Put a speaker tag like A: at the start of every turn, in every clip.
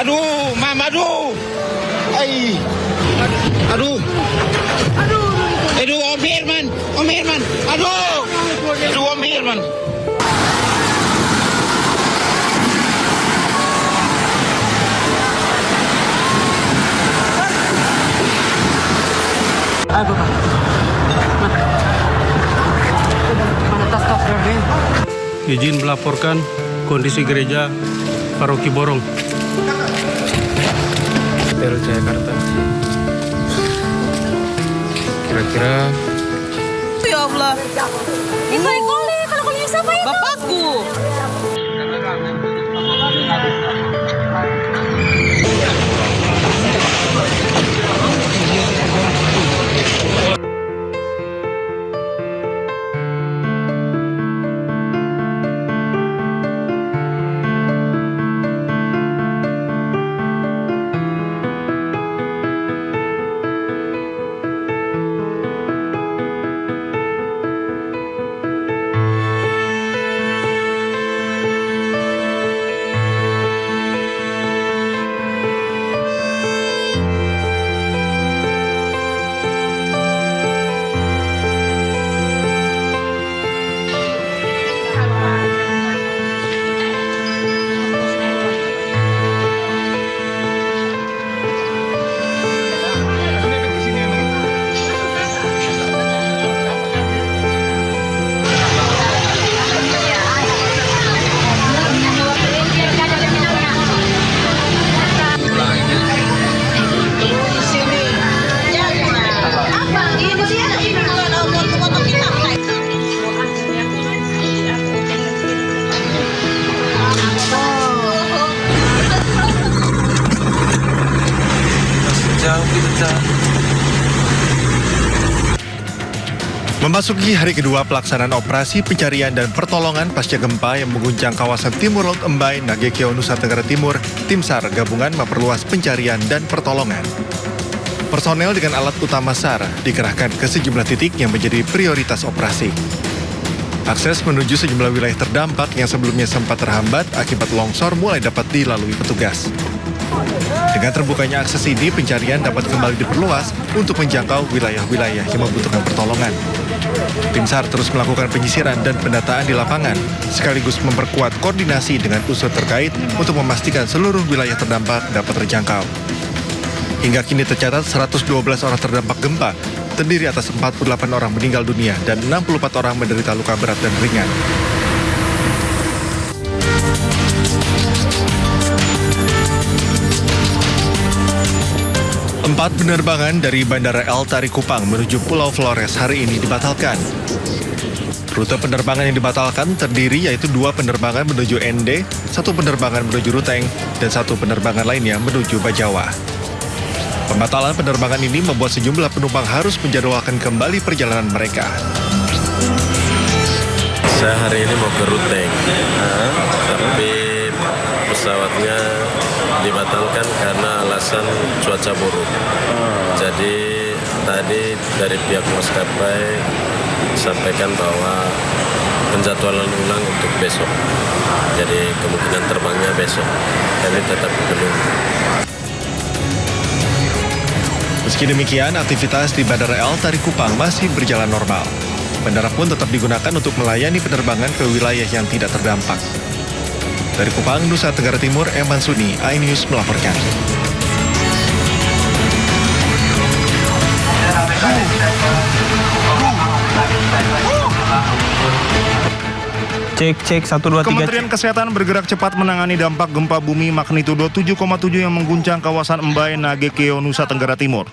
A: Aduh, Mam, aduh. Ay. Aduh. Aduh, Om Herman. Om Herman. Aduh. Aduh, Om Herman.
B: Izin melaporkan kondisi gereja Paroki Borong, Peru Jakarta. Kira-kira
C: Ya Allah. Ini kalau kolnya siapa itu? Bapakku.
D: Memasuki hari kedua pelaksanaan operasi pencarian dan pertolongan pasca gempa yang mengguncang kawasan Timur Laut Embai, Nagekeo, Nusa Tenggara Timur, Tim SAR gabungan memperluas pencarian dan pertolongan. Personel dengan alat utama SAR dikerahkan ke sejumlah titik yang menjadi prioritas operasi. Akses menuju sejumlah wilayah terdampak yang sebelumnya sempat terhambat akibat longsor mulai dapat dilalui petugas. Dengan terbukanya akses ini, pencarian dapat kembali diperluas untuk menjangkau wilayah-wilayah yang membutuhkan pertolongan. Tim SAR terus melakukan penyisiran dan pendataan di lapangan, sekaligus memperkuat koordinasi dengan unsur terkait untuk memastikan seluruh wilayah terdampak dapat terjangkau. Hingga kini tercatat 112 orang terdampak gempa, terdiri atas 48 orang meninggal dunia dan 64 orang menderita luka berat dan ringan. Empat penerbangan dari Bandara El Tari Kupang menuju Pulau Flores hari ini dibatalkan. Rute penerbangan yang dibatalkan terdiri yaitu 2 penerbangan menuju ND, 1 penerbangan menuju Ruteng, dan 1 penerbangan lainnya menuju Bajawa. Pembatalan penerbangan ini membuat sejumlah penumpang harus menjadwalkan kembali perjalanan mereka.
E: Saya hari ini mau ke Ruteng, tapi pesawatnya dibatalkan karena alasan cuaca buruk. Jadi tadi dari pihak maskapai sampaikan bahwa penjadwalan ulang untuk besok. Jadi kemungkinan terbangnya besok. Jadi tetap belum.
D: Meski demikian, aktivitas di Bandara El Tari Kupang masih berjalan normal. Bandara pun tetap digunakan untuk melayani penerbangan ke wilayah yang tidak terdampak. Dari Kupang, Nusa Tenggara Timur, Eman Suni, iNews melaporkan.
B: cek 1 2 3.
F: Kementerian Kesehatan bergerak cepat menangani dampak gempa bumi magnitudo 7,7 yang mengguncang kawasan Embai, Nagekeo, Nusa Tenggara Timur.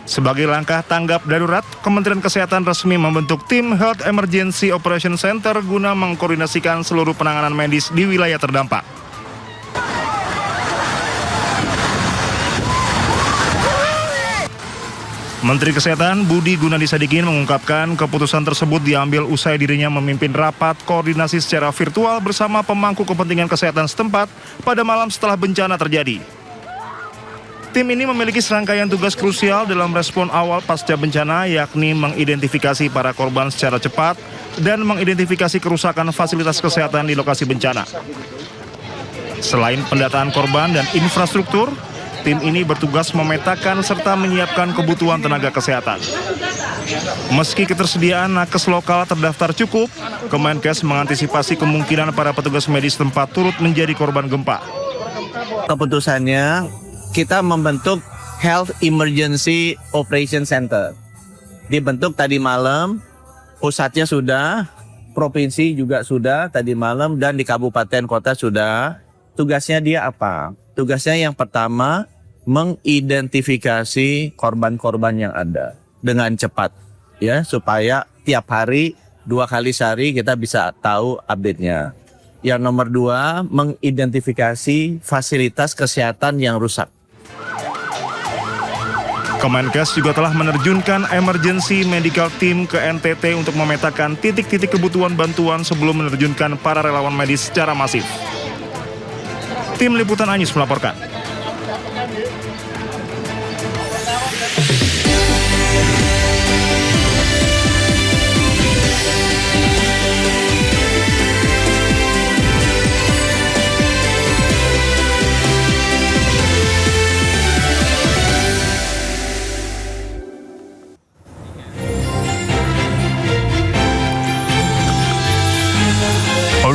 F: Sebagai langkah tanggap darurat, Kementerian Kesehatan resmi membentuk tim Health Emergency Operation Center guna mengkoordinasikan seluruh penanganan medis di wilayah terdampak. Menteri Kesehatan Budi Gunadi Sadikin mengungkapkan keputusan tersebut diambil usai dirinya memimpin rapat koordinasi secara virtual bersama pemangku kepentingan kesehatan setempat pada malam setelah bencana terjadi. Tim ini memiliki serangkaian tugas krusial dalam respon awal pasca bencana, yakni mengidentifikasi para korban secara cepat dan mengidentifikasi kerusakan fasilitas kesehatan di lokasi bencana. Selain pendataan korban dan infrastruktur, tim ini bertugas memetakan serta menyiapkan kebutuhan tenaga kesehatan. Meski ketersediaan nakes lokal terdaftar cukup, Kemenkes mengantisipasi kemungkinan para petugas medis tempat turut menjadi korban gempa.
G: Keputusannya, kita membentuk Health Emergency Operation Center. Dibentuk tadi malam, pusatnya sudah, provinsi juga sudah tadi malam, dan di kabupaten kota sudah. Tugasnya dia apa? Tugasnya yang pertama, mengidentifikasi korban-korban yang ada dengan cepat, ya, supaya tiap hari 2 kali sehari kita bisa tahu update-nya. Yang nomor 2, mengidentifikasi fasilitas kesehatan yang rusak.
F: Kemenkes juga telah menerjunkan emergency medical team ke NTT untuk memetakan titik-titik kebutuhan bantuan sebelum menerjunkan para relawan medis secara masif. Tim Liputan Anyus melaporkan.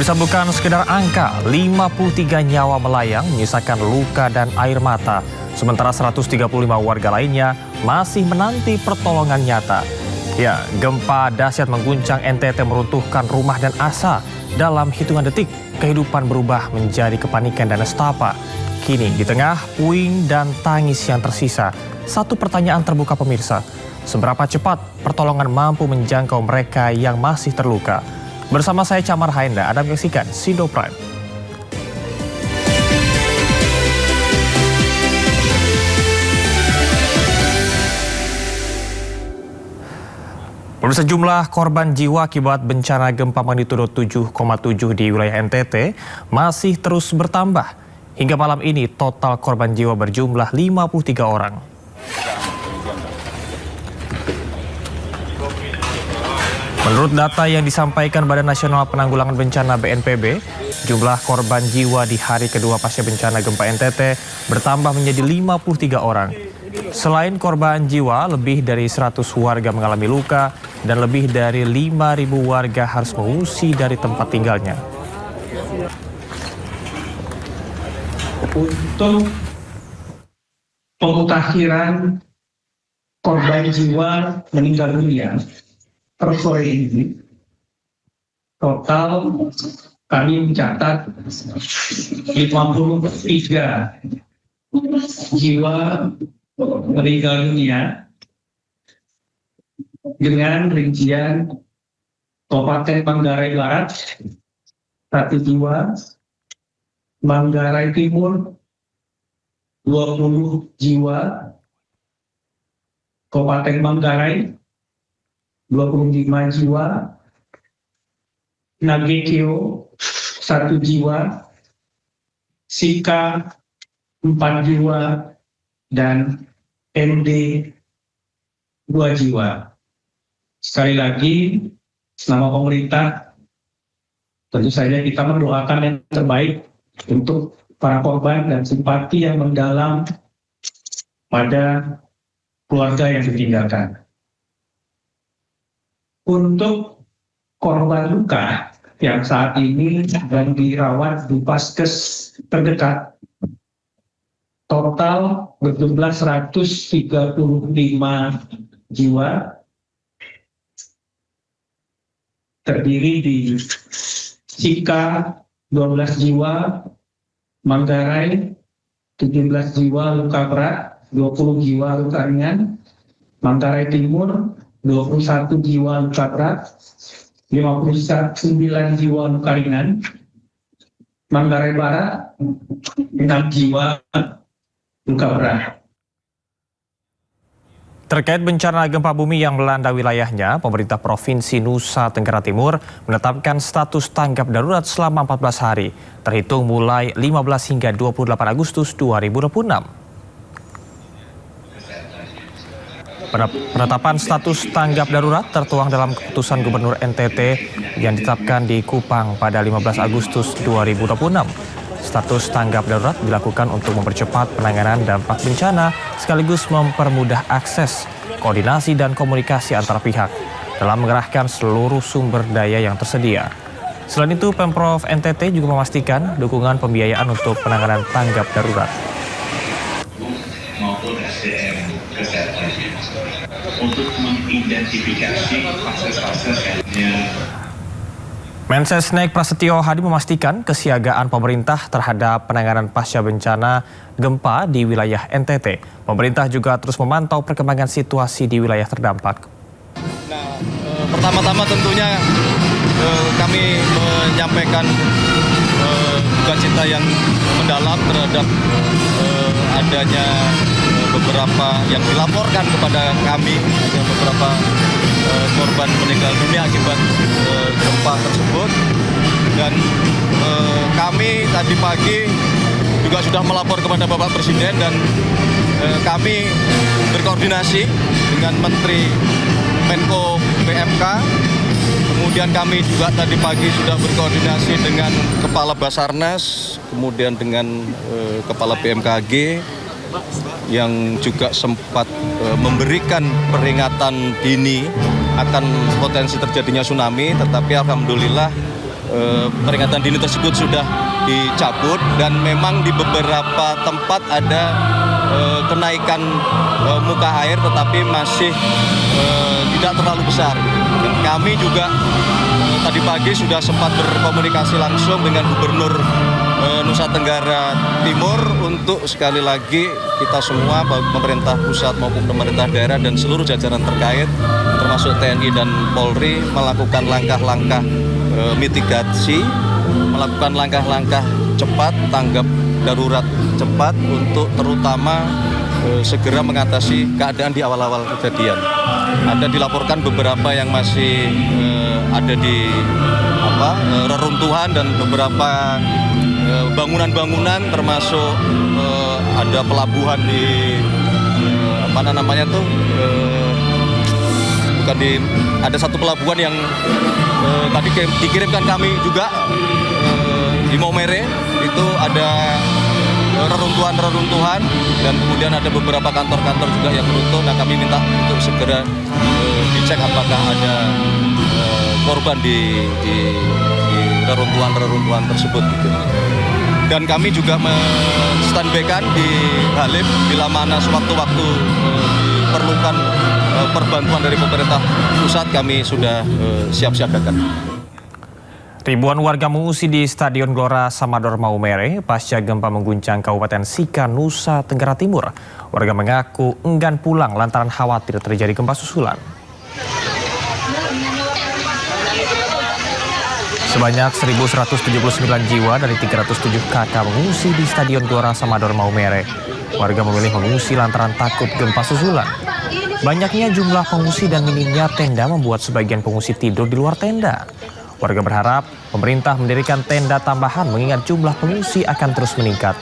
H: Pemirsa, bukan sekedar angka, 53 nyawa melayang menyisakan luka dan air mata. Sementara 135 warga lainnya masih menanti pertolongan nyata. Ya, gempa dahsyat mengguncang NTT meruntuhkan rumah dan asa. Dalam hitungan detik, kehidupan berubah menjadi kepanikan dan nestapa. Kini, di tengah puing dan tangis yang tersisa, satu pertanyaan terbuka pemirsa. Seberapa cepat pertolongan mampu menjangkau mereka yang masih terluka? Bersama saya Camar Haenda, Anda menyaksikan Sindo Prime. Pemirsa, jumlah korban jiwa akibat bencana gempa magnitudo 7,7 di wilayah NTT masih terus bertambah. Hingga malam ini total korban jiwa berjumlah 53 orang. Menurut data yang disampaikan Badan Nasional Penanggulangan Bencana BNPB, jumlah korban jiwa di hari kedua pasca bencana gempa NTT bertambah menjadi 53 orang. Selain korban jiwa, lebih dari 100 warga mengalami luka dan lebih dari 5.000 warga harus mengungsi dari tempat tinggalnya.
I: Untuk pemutakhiran korban jiwa meninggal dunia per sore ini, total kami mencatat 53 jiwa meninggal dunia dengan rincian Kabupaten Manggarai Barat 1 jiwa, Manggarai Timur 20 jiwa, Kabupaten Manggarai 25 jiwa, Nagekeo 1 jiwa, Sika 4 jiwa, dan MD 2 jiwa. Sekali lagi, selama pemerintah, tentu saja kita mendoakan yang terbaik untuk para korban dan simpati yang mendalam pada keluarga yang ditinggalkan. Untuk korban luka yang saat ini sedang dirawat di Vaskes terdekat, total berjumlah 135 jiwa, terdiri di Sika 12 jiwa, Manggarai 17 jiwa luka berat, 20 jiwa luka ringan, Manggarai Timur 21 jiwa luka berat, 59 jiwa luka ringan, Manggarai Barat 6 jiwa luka berat.
H: Terkait bencana gempa bumi yang melanda wilayahnya, pemerintah Provinsi Nusa Tenggara Timur menetapkan status tanggap darurat selama 14 hari, terhitung mulai 15 hingga 28 Agustus 2026. Penetapan status tanggap darurat tertuang dalam keputusan Gubernur NTT yang ditetapkan di Kupang pada 15 Agustus 2026. berstatus tanggap darurat dilakukan untuk mempercepat penanganan dampak bencana sekaligus mempermudah akses, koordinasi dan komunikasi antar pihak dalam mengerahkan seluruh sumber daya yang tersedia. Selain itu, Pemprov NTT juga memastikan dukungan pembiayaan untuk penanganan tanggap darurat.
J: Maupun SDM kesehatannya untuk mengidentifikasi fase-fase yang
H: Mensesnek Prasetyo Hadi memastikan kesiagaan pemerintah terhadap penanganan pasca bencana gempa di wilayah NTT. Pemerintah juga terus memantau perkembangan situasi di wilayah terdampak.
K: Nah, pertama-tama tentunya kami menyampaikan duka cita yang mendalam terhadap adanya beberapa yang dilaporkan kepada kami, ada beberapa korban meninggal dunia akibat gempa tersebut. Dan kami tadi pagi juga sudah melapor kepada Bapak Presiden dan kami berkoordinasi dengan Menteri Menko PMK. Kemudian kami juga tadi pagi sudah berkoordinasi dengan Kepala Basarnas, kemudian dengan Kepala BMKG yang juga sempat memberikan peringatan dini akan potensi terjadinya tsunami, tetapi alhamdulillah peringatan dini tersebut sudah dicabut dan memang di beberapa tempat ada kenaikan muka air tetapi masih tidak terlalu besar. Dan kami juga tadi pagi sudah sempat berkomunikasi langsung dengan Gubernur Nusa Tenggara Timur untuk sekali lagi kita semua, baik pemerintah pusat maupun pemerintah daerah dan seluruh jajaran terkait termasuk TNI dan Polri melakukan langkah-langkah mitigasi, melakukan langkah-langkah cepat, tanggap darurat cepat untuk terutama segera mengatasi keadaan di awal-awal kejadian. Ada dilaporkan beberapa yang masih ada di reruntuhan dan beberapa bangunan-bangunan termasuk ada pelabuhan di ada satu pelabuhan yang tadi dikirimkan kami juga di Maumere, itu ada reruntuhan dan kemudian ada beberapa kantor-kantor juga yang runtuh. Nah, kami minta untuk segera dicek apakah ada korban di reruntuhan tersebut gitu. Dan kami juga men-standby-kan di Halim bila mana sewaktu-waktu diperlukan perbantuan dari pemerintah pusat, kami sudah siap-siagakan.
H: Ribuan warga mengungsi di Stadion Gelora Samador Maumere pasca gempa mengguncang Kabupaten Sika, Nusa Tenggara Timur. Warga mengaku enggan pulang lantaran khawatir terjadi gempa susulan. Sebanyak 1.179 jiwa dari 307 kakak mengungsi di Stadion Gelora Samador Maumere. Warga memilih mengungsi lantaran takut gempa susulan. Banyaknya jumlah pengungsi dan minimnya tenda membuat sebagian pengungsi tidur di luar tenda. Warga berharap pemerintah mendirikan tenda tambahan mengingat jumlah pengungsi akan terus meningkat.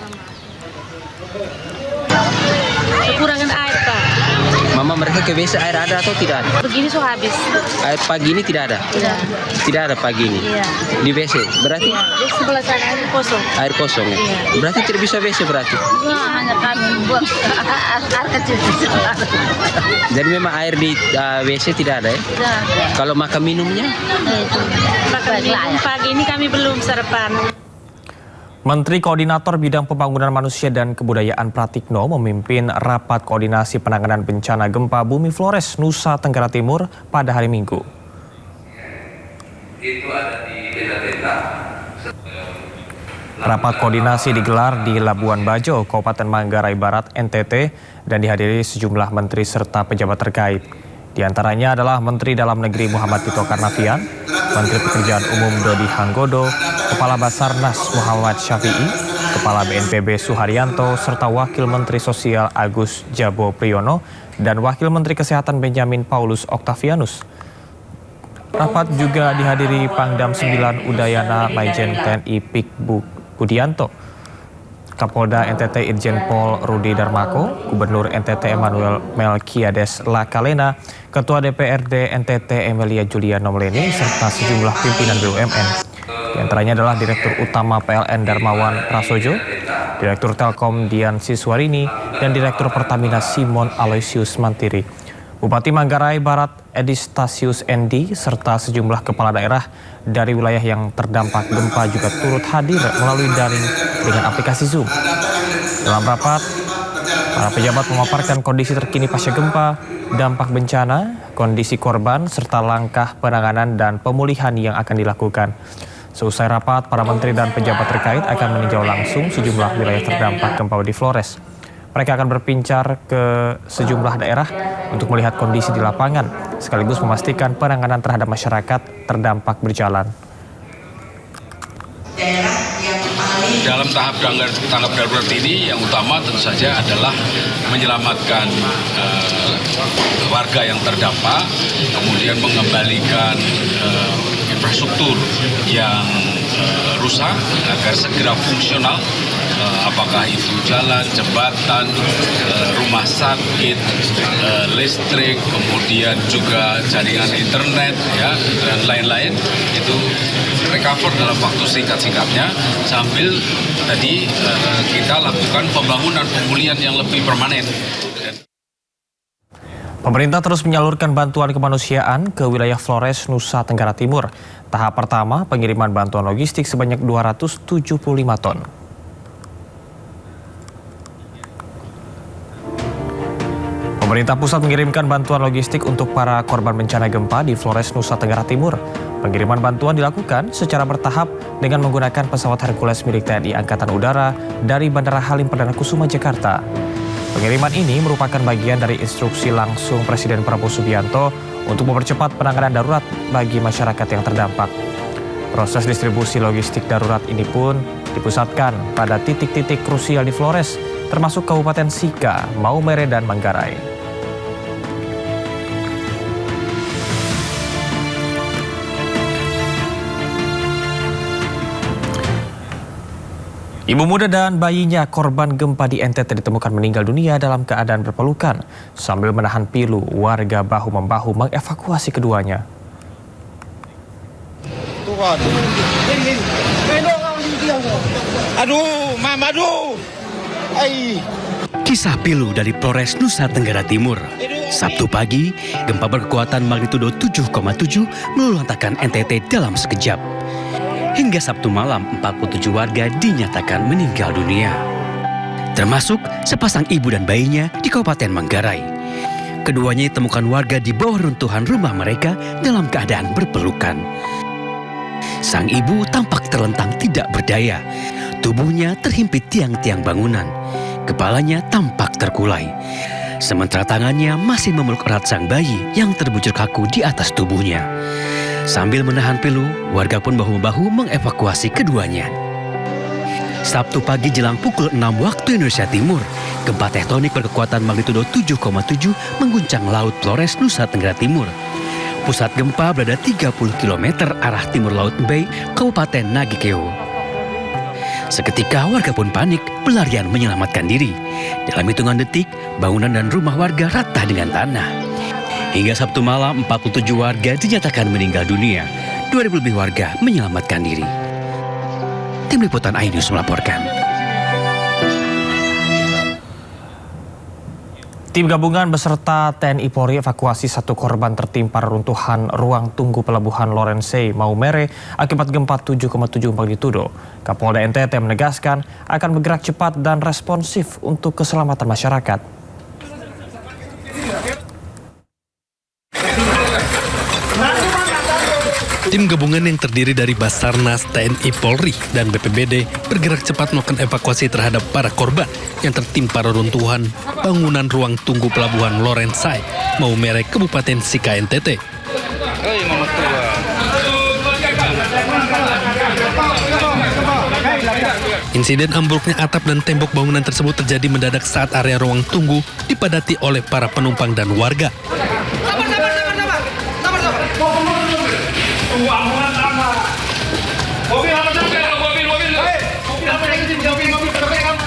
C: Kekurangan air, Pak.
L: Mama, mereka ke WC air ada atau tidak ada?
C: Begini so habis.
L: Air pagi ini tidak ada?
C: Tidak.
L: Tidak ada pagi ini?
C: Iya.
L: Di WC? Berarti?
C: Di sebelah sana air kosong.
L: Air kosong ya?
C: Iya.
L: Berarti tidak bisa WC berarti?
C: Nah, hanya kami buang air kecil.
L: Jadi memang air di WC tidak ada ya?
C: Tidak ada.
L: Kalau makan minumnya?
C: Itu. Makan minum pagi ini kami belum sarapan.
H: Menteri Koordinator Bidang Pembangunan Manusia dan Kebudayaan Pratikno memimpin rapat koordinasi penanganan bencana gempa bumi Flores, Nusa Tenggara Timur pada hari Minggu.
J: Itu ada di tenda-tenda.
H: Rapat koordinasi digelar di Labuan Bajo, Kabupaten Manggarai Barat, NTT, dan dihadiri sejumlah menteri serta pejabat terkait. Di antaranya adalah Menteri Dalam Negeri Muhammad Tito Karnavian, Menteri Pekerjaan Umum Dodi Hanggodo, Kepala Basarnas Muhammad Syafi'i, Kepala BNPB Suharyanto, serta Wakil Menteri Sosial Agus Jabo Priyono, dan Wakil Menteri Kesehatan Benjamin Paulus Octavianus. Rapat juga dihadiri Pangdam 9 Udayana Maijen TNI Pik Budianto, Kapolda NTT Irjen Pol Rudi Darmako, Gubernur NTT Emmanuel Melkiades Lakalena, Ketua DPRD NTT Emilia Julia Nomleni, serta sejumlah pimpinan BUMN. Di antaranya adalah Direktur Utama PLN Darmawan Prasojo, Direktur Telkom Dian Siswarini, dan Direktur Pertamina Simon Aloysius Mantiri. Bupati Manggarai Barat Edistasius Endi serta sejumlah kepala daerah dari wilayah yang terdampak gempa juga turut hadir melalui daring dengan aplikasi Zoom. Dalam rapat, para pejabat memaparkan kondisi terkini pasca gempa, dampak bencana, kondisi korban, serta langkah penanganan dan pemulihan yang akan dilakukan. Seusai rapat, para menteri dan pejabat terkait akan meninjau langsung sejumlah wilayah terdampak gempa di Flores. Mereka akan berpincar ke sejumlah daerah untuk melihat kondisi di lapangan, sekaligus memastikan penanganan terhadap masyarakat terdampak berjalan.
M: Dalam tahap tanggap darurat ini yang utama tentu saja adalah menyelamatkan warga yang terdampak, kemudian mengembalikan infrastruktur yang rusak agar segera fungsional, apakah itu jalan, jembatan, rumah sakit, listrik, kemudian juga jaringan internet, ya, dan lain-lain itu recover dalam waktu singkat-singkatnya, sambil tadi kita lakukan pembangunan pemulihan yang lebih permanen.
H: Pemerintah terus menyalurkan bantuan kemanusiaan ke wilayah Flores, Nusa Tenggara Timur. Tahap pertama, pengiriman bantuan logistik sebanyak 275 ton. Pemerintah pusat mengirimkan bantuan logistik untuk para korban bencana gempa di Flores, Nusa Tenggara Timur. Pengiriman bantuan dilakukan secara bertahap dengan menggunakan pesawat Hercules milik TNI Angkatan Udara dari Bandara Halim Perdana Kusuma, Jakarta. Pengiriman ini merupakan bagian dari instruksi langsung Presiden Prabowo Subianto untuk mempercepat penanganan darurat bagi masyarakat yang terdampak. Proses distribusi logistik darurat ini pun dipusatkan pada titik-titik krusial di Flores, termasuk Kabupaten Sika, Maumere, dan Manggarai. Ibu muda dan bayinya korban gempa di NTT ditemukan meninggal dunia dalam keadaan berpelukan. Sambil menahan pilu, warga bahu-membahu mengevakuasi keduanya.
A: Aduh, Mama, aduh.
N: Kisah pilu dari Flores, Nusa Tenggara Timur. Sabtu pagi, gempa berkekuatan magnitudo 7,7 meluluh-lantakkan NTT dalam sekejap. Hingga Sabtu malam, 47 warga dinyatakan meninggal dunia. Termasuk sepasang ibu dan bayinya di Kabupaten Manggarai. Keduanya ditemukan warga di bawah runtuhan rumah mereka dalam keadaan berpelukan. Sang ibu tampak terlentang tidak berdaya. Tubuhnya terhimpit tiang-tiang bangunan. Kepalanya tampak terkulai. Sementara tangannya masih memeluk erat sang bayi yang terbujur kaku di atas tubuhnya. Sambil menahan pilu, warga pun bahu-membahu mengevakuasi keduanya. Sabtu pagi jelang pukul 6 waktu Indonesia Timur, gempa tektonik berkekuatan magnitudo 7,7 mengguncang Laut Flores, Nusa Tenggara Timur. Pusat gempa berada 30 km arah timur Laut Mbay, Kabupaten Nagekeo. Seketika warga pun panik, pelarian menyelamatkan diri. Dalam hitungan detik, bangunan dan rumah warga rata dengan tanah. Hingga Sabtu malam, 47 warga dinyatakan meninggal dunia. 2.000 lebih warga menyelamatkan diri. Tim Liputan iNews melaporkan.
H: Tim gabungan beserta TNI Polri evakuasi satu korban tertimpa reruntuhan ruang tunggu pelabuhan Lorensei, Maumere akibat gempa 7,7 magnitudo. Kapolda NTT menegaskan akan bergerak cepat dan responsif untuk keselamatan masyarakat.
O: Tim gabungan yang terdiri dari Basarnas, TNI Polri, dan BPBD bergerak cepat melakukan evakuasi terhadap para korban yang tertimpa reruntuhan bangunan ruang tunggu pelabuhan Lorensai, Maumere, Kabupaten Sika, NTT. Insiden ambruknya atap dan tembok bangunan tersebut terjadi mendadak saat area ruang tunggu dipadati oleh para penumpang dan warga.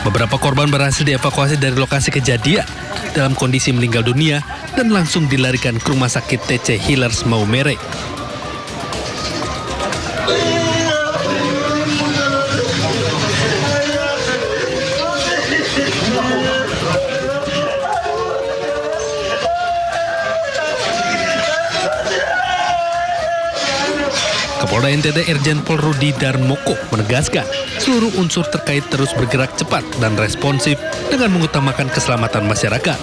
O: Beberapa korban berhasil dievakuasi dari lokasi kejadian dalam kondisi meninggal dunia dan langsung dilarikan ke Rumah Sakit TC Healers Maumere. Kapolda NTT Irjen Pol Rudi Darmoko menegaskan seluruh unsur terkait terus bergerak cepat dan responsif dengan mengutamakan keselamatan masyarakat.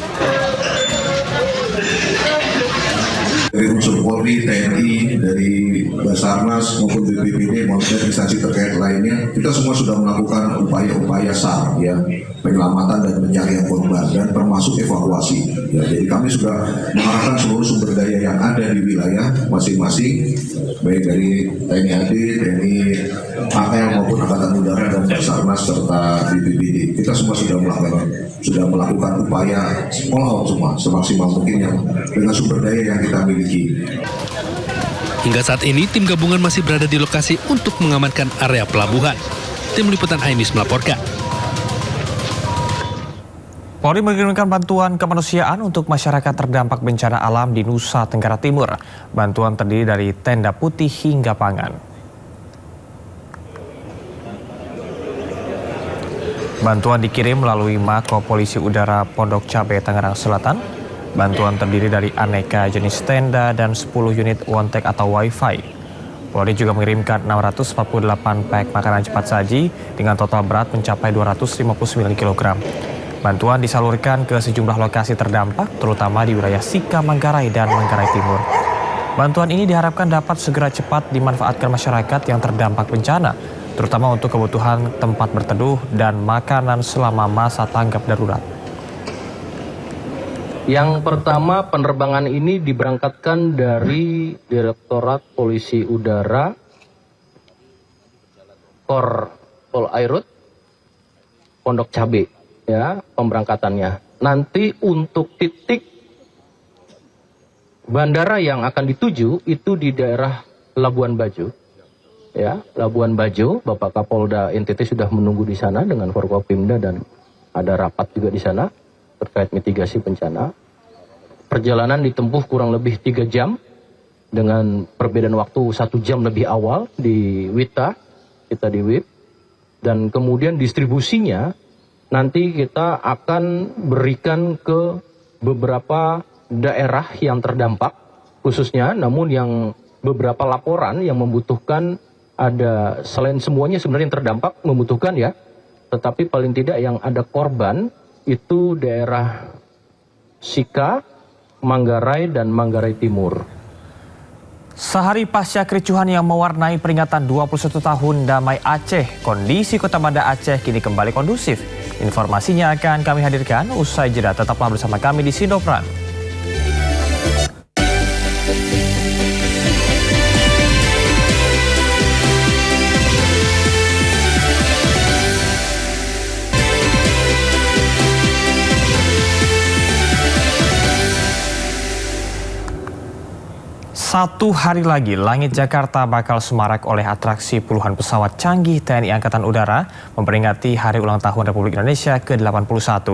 P: Dari unsur Polri, TNI, dari Basarnas maupun BPBD maupun instansi terkait lainnya, kita semua sudah melakukan upaya-upaya SAR, ya, penyelamatan dan pencarian korban dan termasuk evakuasi. Ya, jadi kami sudah mengarahkan seluruh sumber daya yang ada di wilayah masing-masing, baik dari TNI AD, TNI AL maupun Angkatan Udara dan Basarnas serta BPBD. Kita semua sudah melakukan upaya all out semua semaksimal mungkin yang dengan sumber daya yang kita miliki.
O: Hingga saat ini, tim gabungan masih berada di lokasi untuk mengamankan area pelabuhan. Tim Liputan iNews melaporkan.
H: Polri mengirimkan bantuan kemanusiaan untuk masyarakat terdampak bencana alam di Nusa Tenggara Timur. Bantuan terdiri dari tenda putih hingga pangan. Bantuan dikirim melalui Mako Polisi Udara Pondok Cabe, Tangerang Selatan. Bantuan terdiri dari aneka jenis tenda dan 10 unit wontek atau wifi. Polri juga mengirimkan 648 pack makanan cepat saji dengan total berat mencapai 259 kg. Bantuan disalurkan ke sejumlah lokasi terdampak, terutama di wilayah Sika, Manggarai, dan Manggarai Timur. Bantuan ini diharapkan dapat segera cepat dimanfaatkan masyarakat yang terdampak bencana, terutama untuk kebutuhan tempat berteduh dan makanan selama masa tanggap darurat.
Q: Yang pertama, penerbangan ini diberangkatkan dari Direktorat Polisi Udara Kor Polairut Pondok Cabe, ya, pemberangkatannya. Nanti untuk titik bandara yang akan dituju itu di daerah Labuan Bajo. Ya, Labuan Bajo, Bapak Kapolda NTT sudah menunggu di sana dengan Forkopimda dan ada rapat juga di sana terkait mitigasi bencana. Perjalanan ditempuh kurang lebih 3 jam dengan perbedaan waktu 1 jam lebih awal di Wita, kita di WIP. Dan kemudian distribusinya nanti kita akan berikan ke beberapa daerah yang terdampak khususnya, namun yang beberapa laporan yang membutuhkan ada, selain semuanya sebenarnya yang terdampak membutuhkan, ya, tetapi paling tidak yang ada korban itu daerah Sika, Manggarai, dan Manggarai Timur.
H: Sehari pasca kericuhan yang mewarnai peringatan 21 tahun Damai Aceh, kondisi Kota Banda Aceh kini kembali kondusif. Informasinya akan kami hadirkan usai jeda. Tetaplah bersama kami di Sindopran. Satu hari lagi, langit Jakarta bakal semarak oleh atraksi puluhan pesawat canggih TNI Angkatan Udara memperingati Hari Ulang Tahun Republik Indonesia ke-81.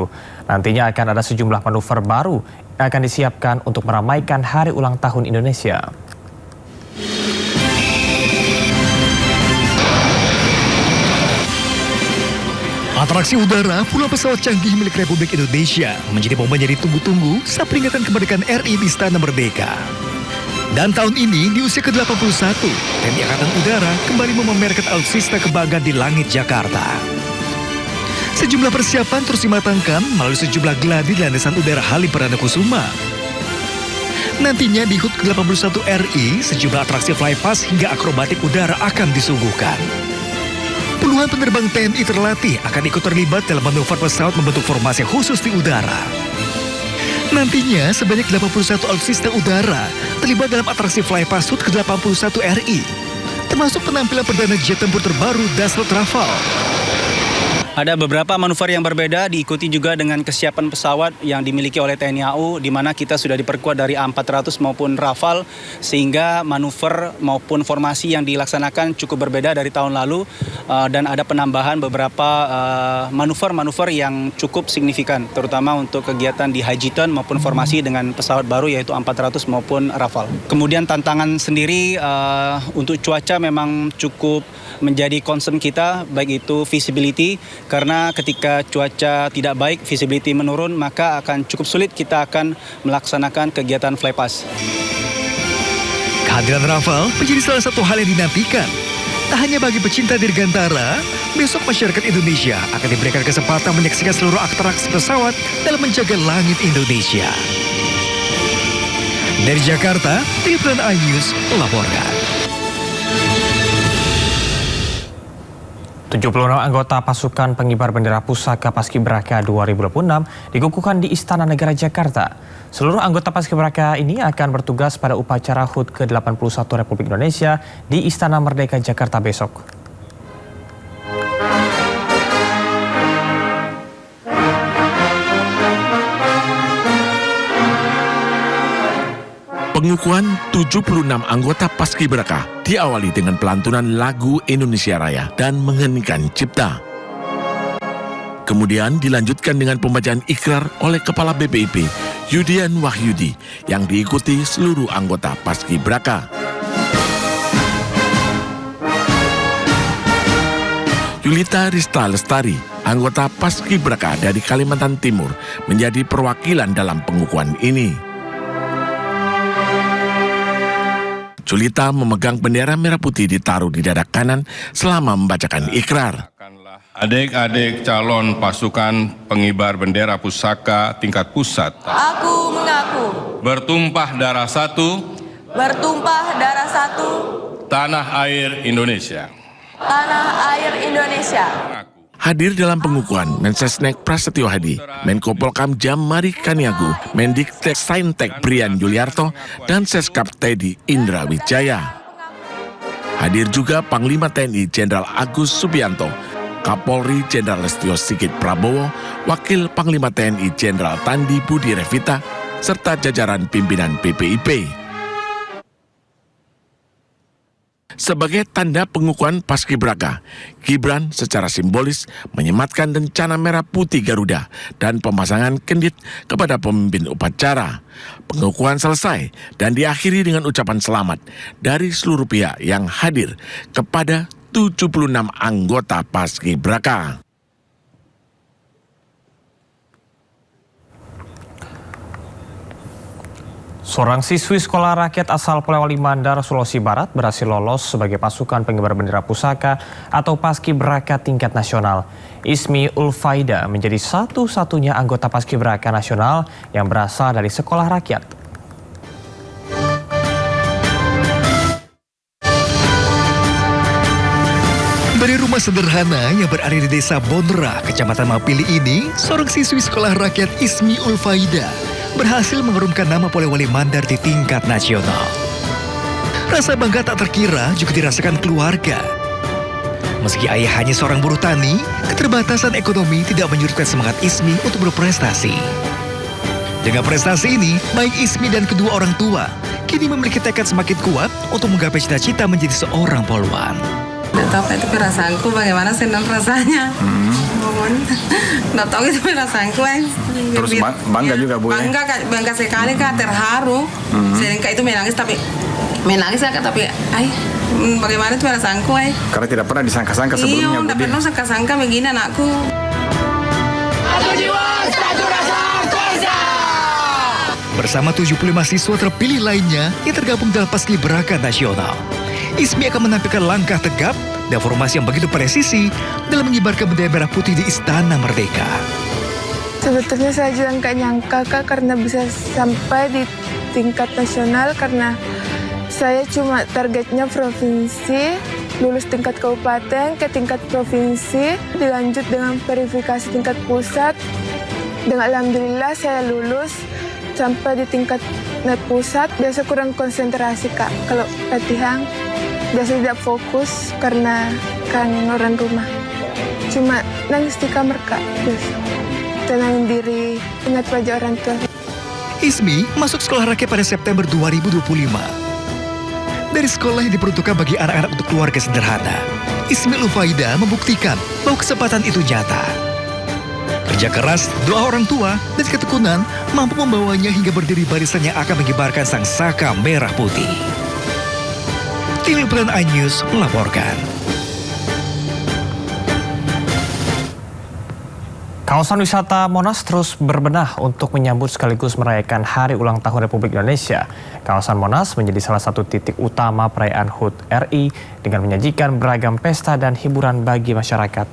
H: Nantinya akan ada sejumlah manuver baru yang akan disiapkan untuk meramaikan Hari Ulang Tahun Indonesia.
R: Atraksi udara puluhan pesawat canggih milik Republik Indonesia menjadi momen yang ditunggu-tunggu saat peringatan kemerdekaan RI di Istana Merdeka. Dan tahun ini, di usia ke-81, TNI Angkatan Udara kembali memamerkan alutsista kebanggaan di langit Jakarta. Sejumlah persiapan terus dimatangkan melalui sejumlah gladi di landasan udara Halim Perdana Kusuma. Nantinya di HUT ke-81 RI, sejumlah atraksi flypass hingga akrobatik udara akan disuguhkan. Puluhan penerbang TNI terlatih akan ikut terlibat dalam manuver pesawat membentuk formasi khusus di udara. Nantinya sebanyak 81 alutsista udara terlibat dalam atraksi flypass HUT ke-81 RI, termasuk penampilan perdana jet tempur terbaru Dassault Rafale.
S: Ada beberapa manuver yang berbeda diikuti juga dengan kesiapan pesawat yang dimiliki oleh TNI AU, di mana kita sudah diperkuat dari A400 maupun Rafale, sehingga manuver maupun formasi yang dilaksanakan cukup berbeda dari tahun lalu, dan ada penambahan beberapa manuver-manuver yang cukup signifikan, terutama untuk kegiatan di Hajiton maupun formasi dengan pesawat baru yaitu A400 maupun Rafale. Kemudian tantangan sendiri untuk cuaca memang cukup menjadi concern kita, baik itu visibility, karena ketika cuaca tidak baik, visibility menurun, maka akan cukup sulit kita akan melaksanakan kegiatan flypass.
R: Kehadiran Rafale menjadi salah satu hal yang dinantikan. Tak hanya bagi pecinta Dirgantara, besok masyarakat Indonesia akan diberikan kesempatan menyaksikan seluruh atraksi pesawat dalam menjaga langit Indonesia. Dari Jakarta, Tim Liputan iNews melaporkan.
H: 76 anggota pasukan pengibar bendera pusaka Paskibraka 2026 dikukuhkan di Istana Negara Jakarta. Seluruh anggota Paskibraka ini akan bertugas pada upacara HUT ke-81 Republik Indonesia di Istana Merdeka Jakarta besok.
T: Pengukuhan 76 anggota Paskibraka diawali dengan pelantunan lagu Indonesia Raya dan mengheningkan cipta. Kemudian dilanjutkan dengan pembacaan ikrar oleh Kepala BPIP, Yudian Wahyudi, yang diikuti seluruh anggota Paskibraka. Yulita Rista Lestari, anggota Paskibraka dari Kalimantan Timur, menjadi perwakilan dalam pengukuhan ini. Julita memegang bendera merah putih ditaruh di dada kanan selama membacakan ikrar.
U: Adik-adik calon pasukan pengibar bendera pusaka tingkat pusat.
C: Aku mengaku.
U: Bertumpah darah satu.
C: Bertumpah darah satu.
U: Tanah air Indonesia.
C: Tanah air Indonesia.
T: Hadir dalam pengukuhan Mensesnek Prasetyo Hadi, Menko Polkam Jamari Kaniagu, Mendiktek Saintek Brian Juliarto, dan Seskap Teddy Indra Wijaya. Hadir juga Panglima TNI Jenderal Agus Subianto, Kapolri Jenderal Listio Sigit Prabowo, Wakil Panglima TNI Jenderal Tandi Budi Revita, serta jajaran pimpinan BPIP. Sebagai tanda pengukuhan Paskibraka, Gibran secara simbolis menyematkan lencana merah putih Garuda dan pemasangan kendit kepada pemimpin upacara. Pengukuhan selesai dan diakhiri dengan ucapan selamat dari seluruh pihak yang hadir kepada 76 anggota Paskibraka.
H: Seorang siswi sekolah rakyat asal Polewali Mandar, Sulawesi Barat berhasil lolos sebagai pasukan pengibar bendera pusaka atau Paskibraka tingkat nasional. Ismi Ulfaida menjadi satu-satunya anggota Paskibraka nasional yang berasal dari sekolah rakyat.
R: Dari rumah sederhana yang berada di Desa Bonra, Kecamatan Mapili ini, seorang siswi sekolah rakyat Ismi Ulfaida berhasil mengharumkan nama Polewali Mandar di tingkat nasional. Rasa bangga tak terkira juga dirasakan keluarga. Meski ayah hanya seorang buruh tani, keterbatasan ekonomi tidak menyurutkan semangat Ismi untuk berprestasi. Dengan prestasi ini, baik Ismi dan kedua orang tua kini memiliki tekad semakin kuat untuk menggapai cita-cita menjadi seorang polwan.
V: Nggak tahu itu perasaanku, bagaimana senang rasanya. Nggak tahu itu perasaanku.
W: Terus bangga juga Bu?
V: Bangga sekali Kak, terharu. Sering Kak itu menangis tapi bagaimana itu perasaanku.
W: Karena tidak pernah disangka-sangka sebelumnya.
V: Iya, tidak pernah sangka-sangka begini anakku.
C: Satu jiwa, satu rasa kuasa.
R: Bersama 75 siswa terpilih lainnya yang tergabung dalam Paskibraka nasional, Ismi akan menampilkan langkah tegap dan formasi yang begitu presisi dalam mengibarkan bendera merah putih di Istana Merdeka.
X: Sebetulnya saya juga nggak nyangka Kak, karena bisa sampai di tingkat nasional, karena saya cuma targetnya provinsi, lulus tingkat kabupaten ke tingkat provinsi, dilanjut dengan verifikasi tingkat pusat. Dengan alhamdulillah saya lulus sampai di tingkat pusat. Biasa kurang konsentrasi Kak kalau latihan. Biasa tidak fokus karena kan orang rumah. Cuma nangis di kamar Kak. Biasa. Tenangin diri, ingat wajah orang tua.
R: Ismi masuk sekolah rakyat pada September 2025. Dari sekolah yang diperuntukkan bagi anak-anak untuk keluarga sederhana, Ismi Ulfaida membuktikan bahwa kesempatan itu nyata. Kerja keras, doa orang tua, dan ketekunan mampu membawanya hingga berdiri barisan yang akan mengibarkan sang saka merah putih. Tim Liputan iNews melaporkan.
H: Kawasan wisata Monas terus berbenah untuk menyambut sekaligus merayakan Hari Ulang Tahun Republik Indonesia. Kawasan Monas menjadi salah satu titik utama perayaan HUT RI dengan menyajikan beragam pesta dan hiburan bagi masyarakat.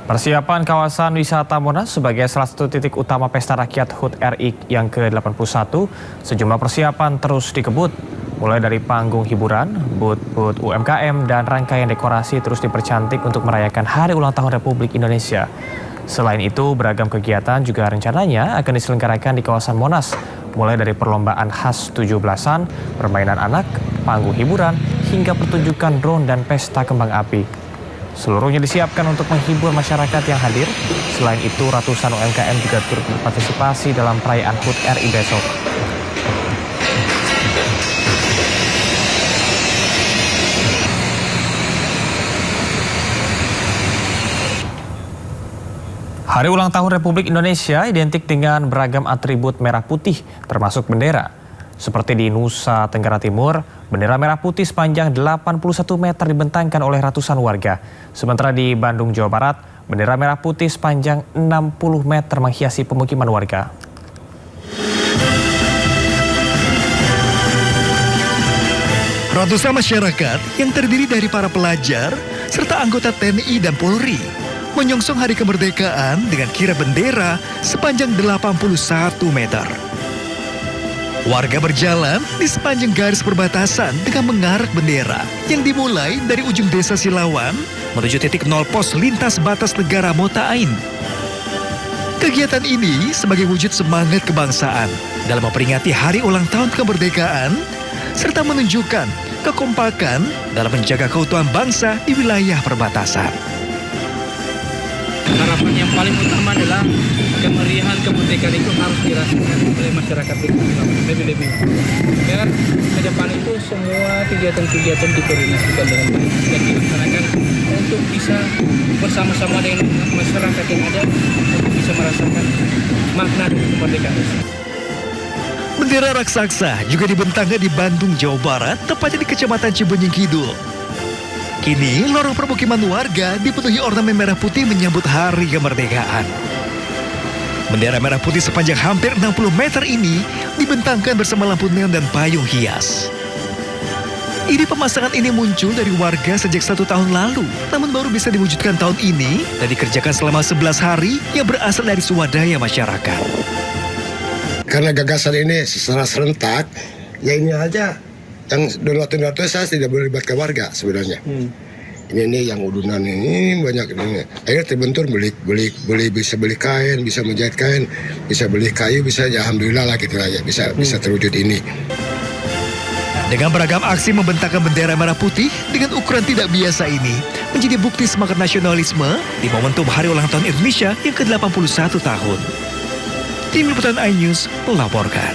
H: Persiapan kawasan wisata Monas sebagai salah satu titik utama pesta rakyat HUT RI yang ke-81, sejumlah persiapan terus dikebut. Mulai dari panggung hiburan, booth-booth UMKM, dan rangkaian dekorasi terus dipercantik untuk merayakan Hari Ulang Tahun Republik Indonesia. Selain itu, beragam kegiatan juga rencananya akan diselenggarakan di kawasan Monas, mulai dari perlombaan khas 17-an, permainan anak, panggung hiburan, hingga pertunjukan drone dan pesta kembang api. Seluruhnya disiapkan untuk menghibur masyarakat yang hadir. Selain itu, ratusan UMKM juga turut berpartisipasi dalam perayaan HUT RI besok. Hari Ulang Tahun Republik Indonesia identik dengan beragam atribut merah putih, termasuk bendera. Seperti di Nusa Tenggara Timur, bendera merah putih sepanjang 81 meter dibentangkan oleh ratusan warga. Sementara di Bandung, Jawa Barat, bendera merah putih sepanjang 60 meter menghiasi pemukiman warga.
R: Ratusan masyarakat yang terdiri dari para pelajar serta anggota TNI dan Polri menyongsong Hari Kemerdekaan dengan kirap bendera sepanjang 81 meter. Warga berjalan di sepanjang garis perbatasan dengan mengarak bendera yang dimulai dari ujung desa Silawan menuju titik nol pos lintas batas negara Mota Ain. Kegiatan ini sebagai wujud semangat kebangsaan dalam memperingati Hari Ulang Tahun Kemerdekaan serta menunjukkan kekompakan dalam menjaga keutuhan bangsa di wilayah perbatasan.
B: Harapan yang paling utama adalah kemeriahan kemerdekaan itu harus dirasakan oleh masyarakat lebih-lebih. Biar ke depan itu semua kegiatan-kegiatan dikoordinasikan dengan baik dan dilaksanakan untuk bisa bersama-sama dengan masyarakat yang ada untuk bisa merasakan makna dari kemerdekaan itu.
R: Bendera raksasa juga dibentangkan di Bandung, Jawa Barat, tepatnya di Kecamatan Cibenying Kidul. Kini, lorong permukiman warga dipenuhi ornamen merah putih menyambut Hari Kemerdekaan. Bendera merah putih sepanjang hampir 60 meter ini dibentangkan bersama lampu neon dan payung hias. Ide pemasangan ini muncul dari warga sejak 1 tahun lalu, namun baru bisa diwujudkan tahun ini dan dikerjakan selama 11 hari yang berasal dari swadaya masyarakat.
D: Karena gagasan ini secara serentak, ya ini aja. Yang donat-donat saya tidak boleh libatkan warga sebenarnya. Ini yang udunan ini banyak ini. Akhirnya terbentur bisa beli kain, bisa menjahit kain, bisa beli kayu, bisa ya alhamdulillah lah gitu aja bisa terwujud ini.
R: Dengan beragam aksi membentangkan bendera merah putih dengan ukuran tidak biasa ini menjadi bukti semangat nasionalisme di momentum Hari Ulang Tahun Indonesia yang ke-81 tahun. Tim Liputan iNews melaporkan.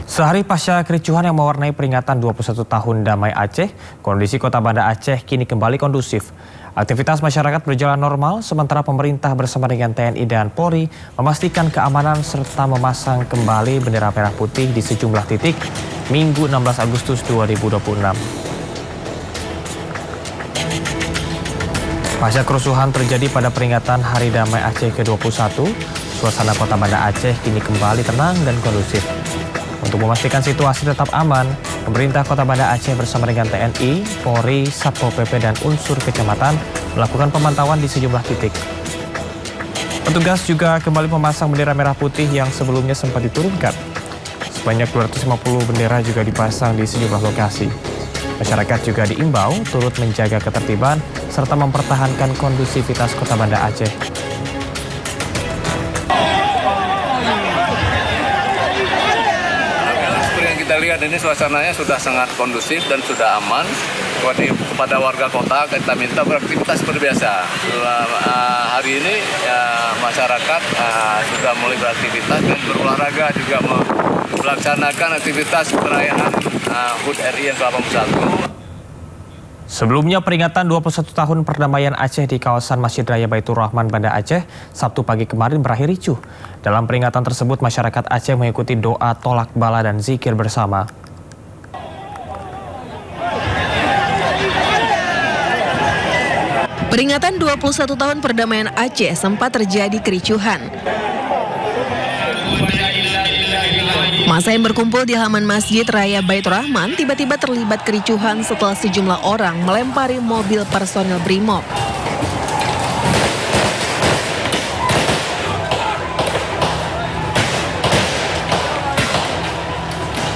H: Sehari pasca kericuhan yang mewarnai peringatan 21 tahun Damai Aceh, kondisi Kota Banda Aceh kini kembali kondusif. Aktivitas masyarakat berjalan normal, sementara pemerintah bersama dengan TNI dan Polri memastikan keamanan serta memasang kembali bendera merah putih di sejumlah titik Minggu 16 Agustus 2026. Pasca kerusuhan terjadi pada peringatan Hari Damai Aceh ke-21, suasana Kota Banda Aceh kini kembali tenang dan kondusif. Untuk memastikan situasi tetap aman, pemerintah Kota Banda Aceh bersama dengan TNI, Polri, Satpol PP, dan unsur kecamatan melakukan pemantauan di sejumlah titik. Petugas juga kembali memasang bendera merah putih yang sebelumnya sempat diturunkan. Sebanyak 250 bendera juga dipasang di sejumlah lokasi. Masyarakat juga diimbau turut menjaga ketertiban serta mempertahankan kondusivitas Kota Banda Aceh.
K: Kita lihat ini suasananya sudah sangat kondusif dan sudah aman. Kepada warga kota kita minta beraktivitas seperti biasa. Hari ini masyarakat sudah mulai beraktivitas dan berolahraga juga melaksanakan aktivitas perayaan HUT RI yang ke-81.
H: Sebelumnya peringatan 21 tahun perdamaian Aceh di kawasan Masjid Raya Baitur Rahman Banda Aceh Sabtu pagi kemarin berakhir ricuh. Dalam peringatan tersebut masyarakat Aceh mengikuti doa tolak bala dan zikir bersama.
E: Peringatan 21 tahun perdamaian Aceh sempat terjadi kericuhan. Masa yang berkumpul di halaman Masjid Raya Baitur Rahman tiba-tiba terlibat kericuhan setelah sejumlah orang melempari mobil personil Brimob.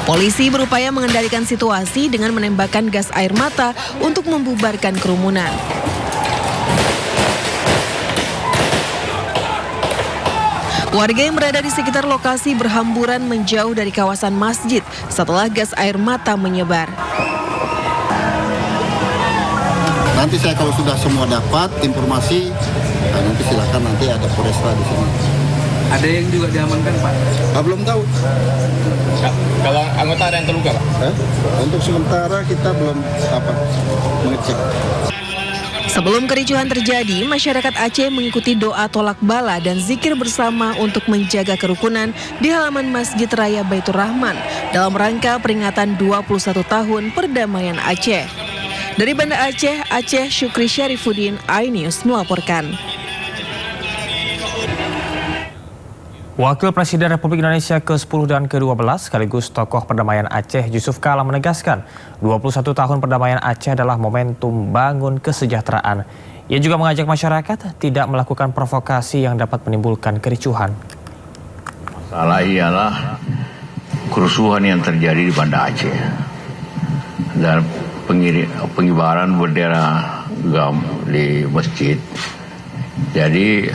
E: Polisi berupaya mengendalikan situasi dengan menembakkan gas air mata untuk membubarkan kerumunan. Warga yang berada di sekitar lokasi berhamburan menjauh dari kawasan masjid setelah gas air mata menyebar.
F: Nanti saya kalau sudah semua dapat informasi, nanti silakan nanti ada Polresta di sini.
B: Ada yang juga diamankan, Pak?
F: Belum tahu.
A: Kalau anggota ada yang terluka, Pak?
F: Untuk sementara kita belum mengecek.
E: Sebelum kericuhan terjadi, masyarakat Aceh mengikuti doa tolak bala dan zikir bersama untuk menjaga kerukunan di halaman Masjid Raya Baitur Rahman dalam rangka peringatan 21 tahun perdamaian Aceh. Dari Banda Aceh, Syukri Syarifuddin, iNews melaporkan.
H: Wakil Presiden Republik Indonesia ke-10 dan ke-12 sekaligus tokoh perdamaian Aceh Yusuf Kala menegaskan 21 tahun perdamaian Aceh adalah momentum bangun kesejahteraan. Ia juga mengajak masyarakat tidak melakukan provokasi yang dapat menimbulkan kericuhan.
G: Masalah ialah kerusuhan yang terjadi di Banda Aceh dan pengibaran bendera GAM di masjid. Jadi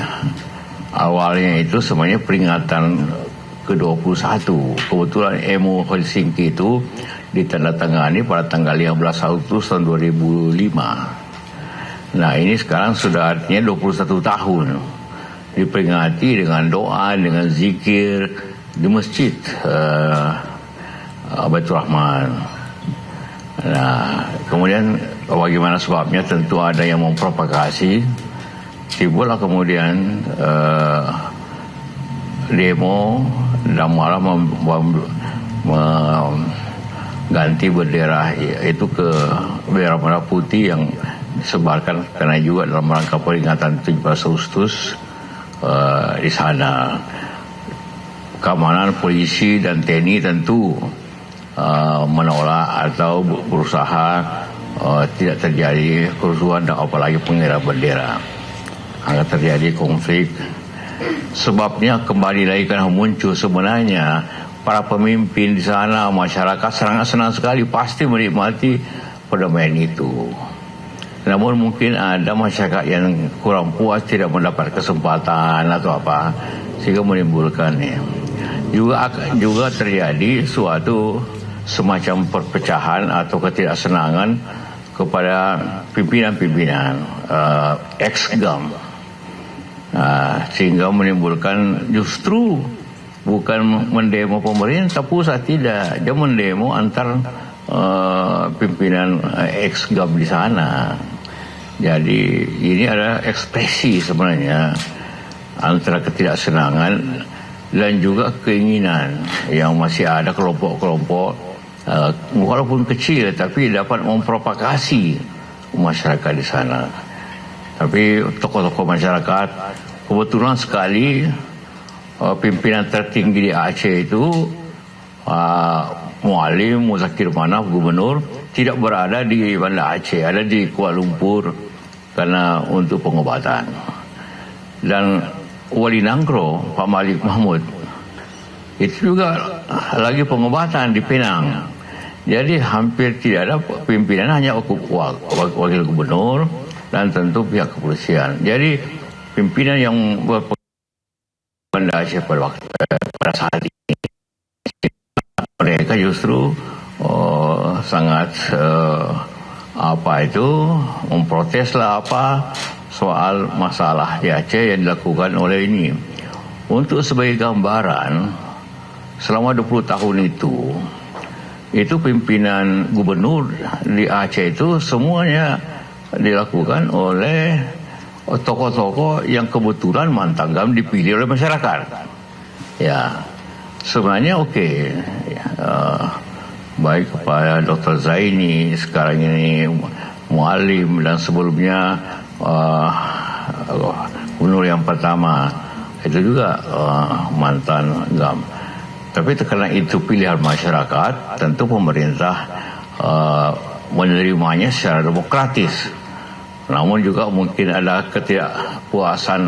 G: awalnya itu sebenarnya peringatan ke-21. Kebetulan MOU Helsinki itu ditandatangani pada tanggal 15 Agustus tahun 2005. Nah ini sekarang sudah artinya 21 tahun. Diperingati dengan doa, dengan zikir di masjid Baitur Rahman. Nah kemudian bagaimana sebabnya, tentu ada yang memprovokasi. Timbullah kemudian demo dan malah mengganti bendera itu ke bendera merah putih yang disebarkan karena juga dalam rangka peringatan 17 Agustus di sana. Keamanan polisi dan TNI tentu menolak atau berusaha tidak terjadi kerusuhan dan apalagi pengibaran bendera. Akan terjadi konflik. Sebabnya kembali lagi kan muncul sebenarnya para pemimpin di sana, masyarakat sangat senang sekali, pasti menikmati perdamaian itu. Namun mungkin ada masyarakat yang kurang puas, tidak mendapat kesempatan atau apa, sehingga menimbulkannya. Juga terjadi suatu semacam perpecahan atau ketidaksenangan kepada pimpinan-pimpinan ex-GAM. Sehingga menimbulkan justru bukan mendemo pemerintah pusat, tidak, dia mendemo antar pimpinan ex-GAM di sana. Jadi ini ada ekspresi sebenarnya antara ketidaksenangan dan juga keinginan yang masih ada kelompok-kelompok walaupun kecil tapi dapat memprovokasi masyarakat di sana. Tapi tokoh-tokoh masyarakat, kebetulan sekali pimpinan tertinggi di Aceh itu Mualim Muzakir Manaf, gubernur, tidak berada di Banda Aceh, ada di Kuala Lumpur karena untuk pengobatan. Dan Wali Nangro, Pak Malik Mahmud, itu juga lagi pengobatan di Penang. Jadi hampir tidak ada pimpinan, hanya wakil gubernur dan tentu pihak kepolisian. Jadi pimpinan yang Banda Aceh pada saat ini, mereka justru sangat memproteslah soal masalah di Aceh yang dilakukan oleh ini. Untuk sebagai gambaran, selama 20 tahun itu pimpinan gubernur di Aceh itu semuanya dilakukan oleh tokoh-tokoh yang kebetulan mantan GAM dipilih oleh masyarakat. Ya, sebenarnya oke. Baik kepada Dr. Zaini, sekarang ini Mualim, dan sebelumnya gubernur yang pertama itu juga mantan GAM. Tapi karena itu pilihan masyarakat, tentu pemerintah menerimanya secara demokratis. Namun juga mungkin ada ketidakpuasan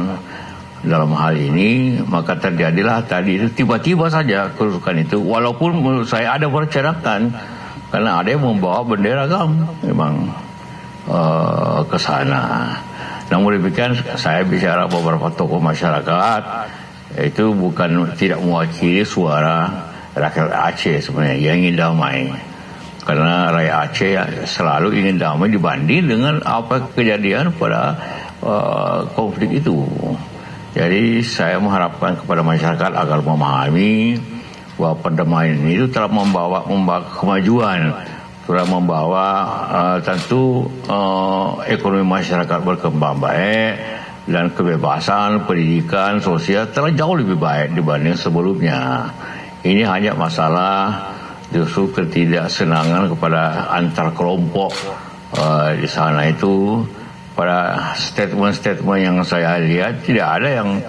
G: dalam hal ini, maka terjadilah tadi itu tiba-tiba saja kerusuhan itu. Walaupun menurut saya ada perencanaan, karena ada yang membawa bendera GAM memang ke sana. Namun demikian saya bicara beberapa tokoh masyarakat itu bukan tidak mewakili suara rakyat Aceh sebenarnya yang ingin damai. Karena rakyat Aceh selalu ingin damai dibanding dengan apa kejadian pada konflik itu. Jadi saya mengharapkan kepada masyarakat agar memahami bahwa perdamaian itu telah membawa kemajuan, telah membawa tentu ekonomi masyarakat berkembang baik, dan kebebasan, pendidikan, sosial telah jauh lebih baik dibanding sebelumnya. Ini hanya masalah justru ketidaksenangan kepada antar kelompok di sana itu. Pada statement-statement yang saya lihat tidak ada yang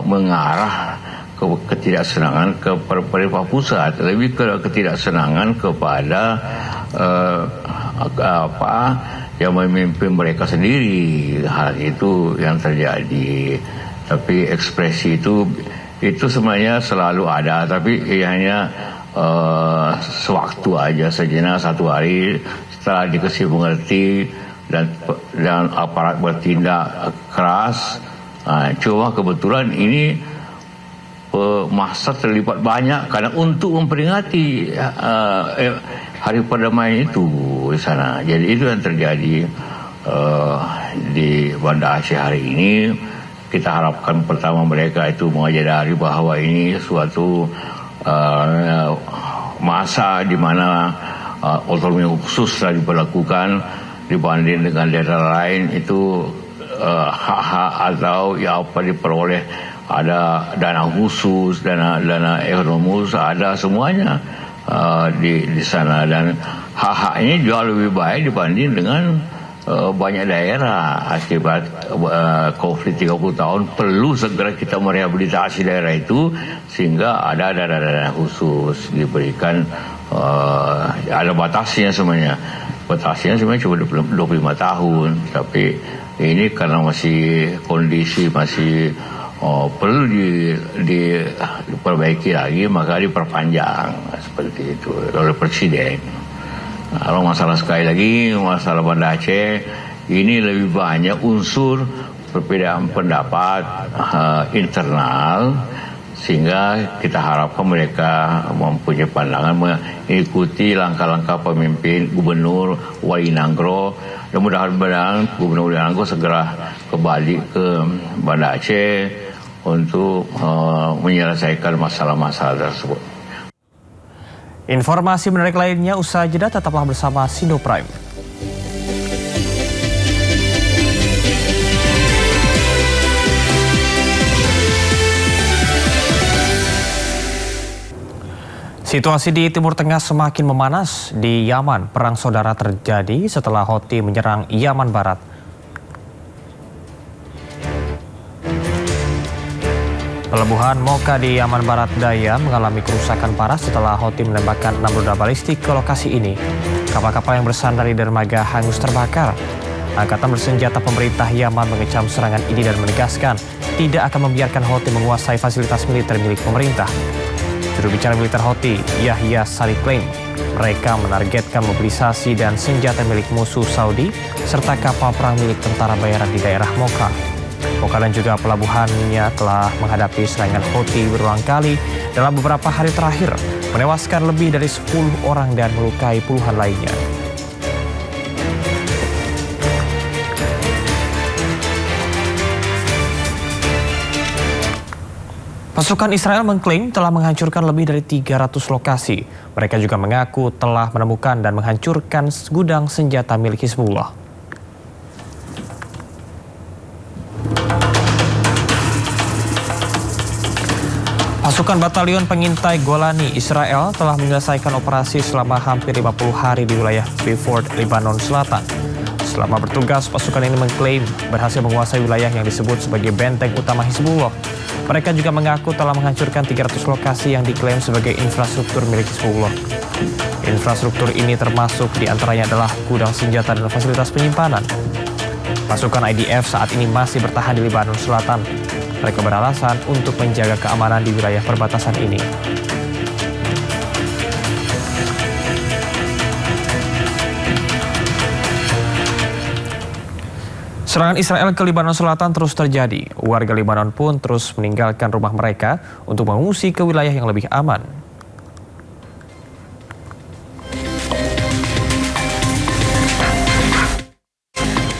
G: mengarah ke ketidaksenangan kepada pemerintah pusat, lebih ke ketidaksenangan kepada yang memimpin mereka sendiri. Hal itu yang terjadi. Tapi ekspresi itu sebenarnya selalu ada, tapi hanya sewaktu aja, sejenak satu hari setelah dikasih mengerti dan aparat bertindak keras. Cuma kebetulan ini masa terlibat banyak karena untuk memperingati hari perdamaian itu di sana. Jadi itu yang terjadi di Banda Aceh hari ini. Kita harapkan pertama mereka itu menyadari bahwa ini suatu masa di mana otonomi khusus telah diberlakukan dibanding dengan daerah lain. Itu hak-hak atau apa diperoleh, ada dana khusus, dana ekonomi khusus, ada semuanya di sana, dan hak-haknya jauh lebih baik dibanding dengan banyak daerah. Akibat konflik 30 tahun perlu segera kita merehabilitasi daerah itu sehingga ada dana khusus diberikan. Ada batasnya sebenarnya. Batasnya sebenarnya cuma 25 tahun, tapi ini karena masih kondisi masih perlu diperbaiki lagi, maka diperpanjang seperti itu oleh Presiden. Kalau masalah sekali lagi, masalah Banda Aceh ini lebih banyak unsur perbedaan pendapat internal, sehingga kita harapkan mereka mempunyai pandangan mengikuti langkah-langkah pemimpin Gubernur Wali Nanggro. Dan mudah-mudahan Gubernur Wali Nanggro segera kembali ke Banda Aceh untuk menyelesaikan masalah-masalah tersebut.
H: Informasi menarik lainnya usai jeda, tetaplah bersama Sindo Prime. Situasi di Timur Tengah semakin memanas. Di Yaman, perang saudara terjadi setelah Houthi menyerang Yaman Barat. Pelabuhan Mocha di Yaman Barat Daya mengalami kerusakan parah setelah Houthi menembakkan 6 rudal balistik ke lokasi ini. Kapal-kapal yang bersandar di dermaga hangus terbakar. Angkatan bersenjata pemerintah Yaman mengecam serangan ini dan menegaskan tidak akan membiarkan Houthi menguasai fasilitas militer milik pemerintah. Juru bicara militer Houthi, Yahya Sari, klaim mereka menargetkan mobilisasi dan senjata milik musuh Saudi serta kapal perang milik tentara bayaran di daerah Mocha. Mocha dan juga pelabuhannya telah menghadapi serangan Houthi berulang kali dalam beberapa hari terakhir, menewaskan lebih dari 10 orang dan melukai puluhan lainnya. Pasukan Israel mengklaim telah menghancurkan lebih dari 300 lokasi. Mereka juga mengaku telah menemukan dan menghancurkan gudang senjata milik Hizbullah. Pasukan Batalion Pengintai Golani Israel telah menyelesaikan operasi selama hampir 50 hari di wilayah Beaufort, Lebanon Selatan. Selama bertugas, pasukan ini mengklaim berhasil menguasai wilayah yang disebut sebagai benteng utama Hizbullah. Mereka juga mengaku telah menghancurkan 300 lokasi yang diklaim sebagai infrastruktur milik Hizbullah. Infrastruktur ini termasuk diantaranya adalah gudang senjata dan fasilitas penyimpanan. Pasukan IDF saat ini masih bertahan di Lebanon Selatan. Mereka beralasan untuk menjaga keamanan di wilayah perbatasan ini. Serangan Israel ke Lebanon Selatan terus terjadi. Warga Lebanon pun terus meninggalkan rumah mereka untuk mengungsi ke wilayah yang lebih aman.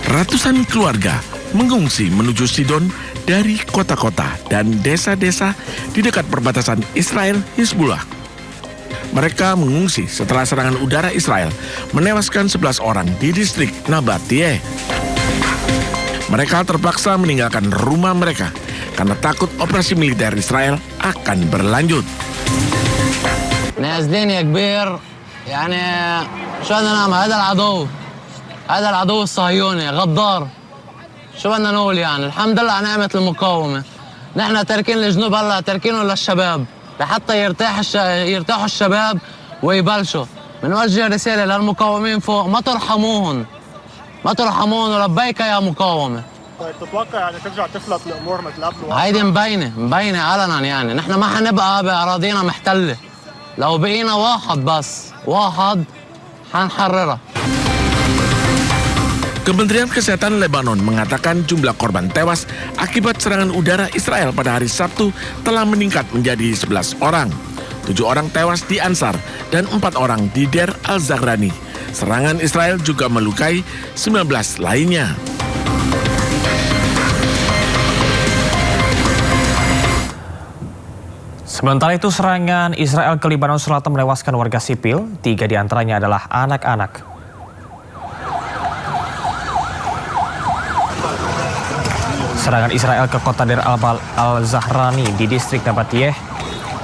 T: Ratusan keluarga mengungsi menuju Sidon dari kota-kota dan desa-desa di dekat perbatasan Israel-Hizbullah. Mereka mengungsi setelah serangan udara Israel menewaskan 11 orang di distrik Nabatiyeh. Mereka terpaksa meninggalkan rumah mereka karena takut operasi militer Israel akan berlanjut.
I: نازلين يا كبير يعني شو بدنا نعمل هذا العدو الصهيوني غدار شو بدنا نقول يعني الحمد لله على نعمة المقاومة نحن تاركين الجنوب هلا تاركينه للشباب لحتى يرتاحوا الشباب ويبلشوا بنوجه رسالة للمقاومين فوق ما ترحموهم ولبيك يا مقاومة.
J: طيب تتوقع يعني ترجع تفلت الامور مثل قبل؟
I: هيدي مبينة علنا يعني نحن ما حنبقى باراضينا محتلة. لو بقينا واحد حنحررها.
T: Kementerian Kesehatan Lebanon mengatakan jumlah korban tewas akibat serangan udara Israel pada hari Sabtu telah meningkat menjadi 11 orang. 7 orang tewas di Ansar dan 4 orang di Deir al-Zahrani. Serangan Israel juga melukai 19 lainnya.
H: Sementara itu, serangan Israel ke Lebanon Selatan menewaskan warga sipil, 3 diantaranya adalah anak-anak. Serangan Israel ke kota Deir al-Zahrani di distrik Nabatiyeh,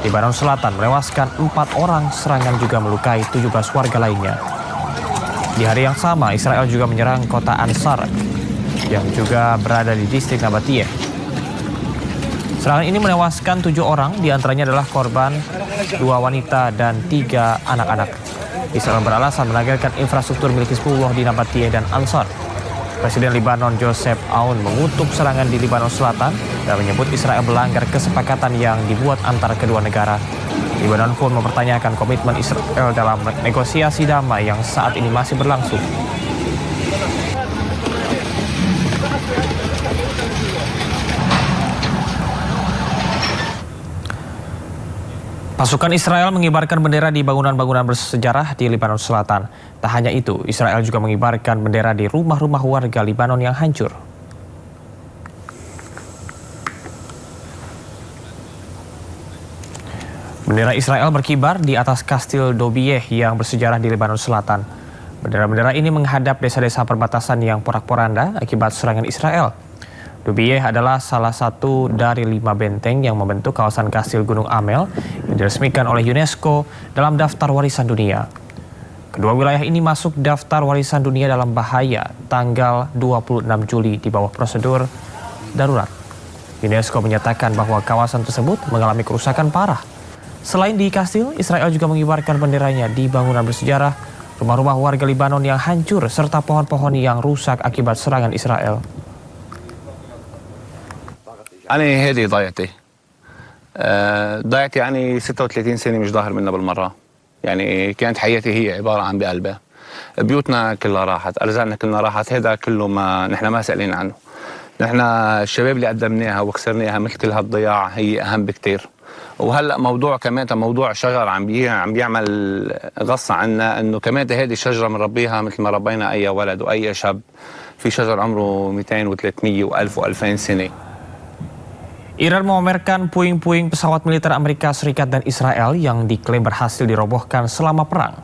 H: Lebanon Selatan menewaskan 4 orang, serangan juga melukai 17 warga lainnya. Di hari yang sama, Israel juga menyerang kota Ansar yang juga berada di distrik Nabatiyeh. Serangan ini menewaskan 7 orang, diantaranya adalah korban 2 wanita dan 3 anak-anak. Israel beralasan menagarkan infrastruktur milik Hizbullah di Nabatiyeh dan Ansar. Presiden Lebanon Joseph Aoun mengutuk serangan di Lebanon Selatan dan menyebut Israel melanggar kesepakatan yang dibuat antara kedua negara. Lebanon pun mempertanyakan komitmen Israel dalam negosiasi damai yang saat ini masih berlangsung. Pasukan Israel mengibarkan bendera di bangunan-bangunan bersejarah di Lebanon Selatan. Tak hanya itu, Israel juga mengibarkan bendera di rumah-rumah warga Lebanon yang hancur. Bendera Israel berkibar di atas kastil Dobiyeh yang bersejarah di Lebanon Selatan. Bendera-bendera ini menghadap desa-desa perbatasan yang porak-poranda akibat serangan Israel. Dobiyeh adalah salah satu dari 5 benteng yang membentuk kawasan kastil Gunung Amel yang diresmikan oleh UNESCO dalam daftar warisan dunia. Kedua wilayah ini masuk daftar warisan dunia dalam bahaya tanggal 26 Juli di bawah prosedur darurat. UNESCO menyatakan bahwa kawasan tersebut mengalami kerusakan parah. Selain di kastil, Israel juga mengibarkan benderanya di bangunan bersejarah, rumah-rumah warga Lebanon yang hancur, serta pohon-pohon yang rusak akibat serangan Israel.
L: أنا هذه ضيعتي ضيعتي يعني 36 سنة مش ظاهر منها بالمرة يعني كانت حياتي هي عبارة عن بقلبها بيوتنا كلها راحت أرزاقنا كلها راحت هذا كله ما نحن ما سألين عنه نحن الشباب اللي قدمناها وكسرناها مثل كل هالضياع هي أهم بكتير وهلا موضوع كمان موضوع شجر عم بيعمل غصة عنا انه كمان هذه الشجرة بنربيها مثل ما ربينا اي ولد واي شاب في شجر عمره 200 و300 و1000 و2000 سنة.
H: Iran memamerkan puing-puing pesawat militer Amerika Serikat dan Israel yang diklaim berhasil dirobohkan selama perang.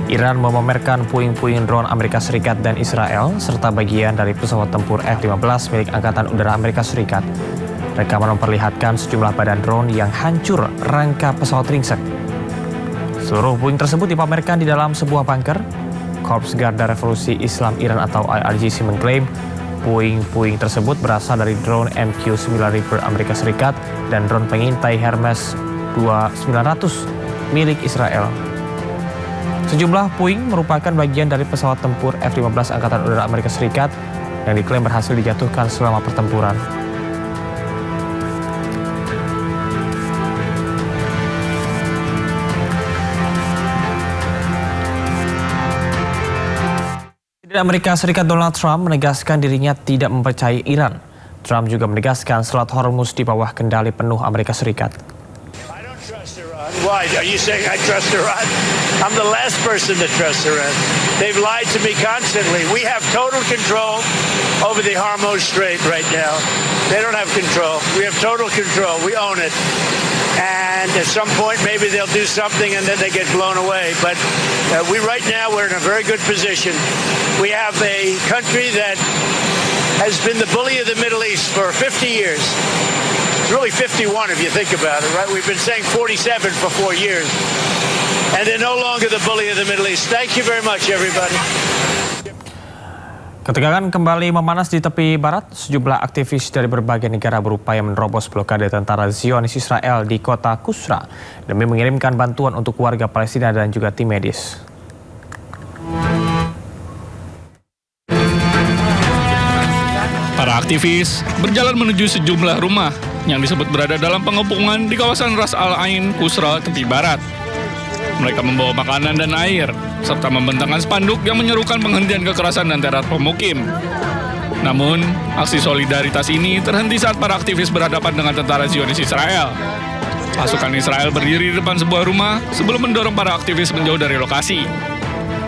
H: Iran memamerkan puing-puing drone Amerika Serikat dan Israel serta bagian dari pesawat tempur F-15 milik Angkatan Udara Amerika Serikat. Rekaman memperlihatkan sejumlah badan drone yang hancur rangka pesawat ringsek. Seluruh puing tersebut dipamerkan di dalam sebuah bunker. Korps Garda Revolusi Islam Iran atau IRGC mengklaim puing-puing tersebut berasal dari drone MQ-9 Reaper Amerika Serikat dan drone pengintai Hermes 2900 milik Israel. Sejumlah puing merupakan bagian dari pesawat tempur F-15 Angkatan Udara Amerika Serikat yang diklaim berhasil dijatuhkan selama pertempuran. Presiden Amerika Serikat Donald Trump menegaskan dirinya tidak mempercayai Iran. Trump juga menegaskan Selat Hormuz di bawah kendali penuh Amerika Serikat.
M: Why? Are you saying I trust Iran? I'm the last person to trust Iran. They've lied to me constantly. We have total control over the Hormuz Strait right now. They don't have control. We have total control. We own it. And at some point, maybe they'll do something and then they get blown away. But right now, we're in a very good position. We have a country that has been the bully of the Middle East for 50 years. It's really 51 if you think about it, right? We've been saying 47 for 4 years. And they're no longer the bully of the Middle East. Thank you very much, everybody.
H: Ketegangan kembali memanas di tepi barat. Sejumlah aktivis dari berbagai negara berupaya menerobos blokade tentara Zionis Israel di kota Kusra demi mengirimkan bantuan untuk warga Palestina dan juga tim medis.
N: Para aktivis berjalan menuju sejumlah rumah yang disebut berada dalam pengepungan di kawasan Ras Al Ain, Kusra, tepi barat. Mereka membawa makanan dan air, serta membentangkan spanduk yang menyerukan penghentian kekerasan dan teror pemukim. Namun, aksi solidaritas ini terhenti saat para aktivis berhadapan dengan tentara Zionis Israel. Pasukan Israel berdiri di depan sebuah rumah sebelum mendorong para aktivis menjauh dari lokasi.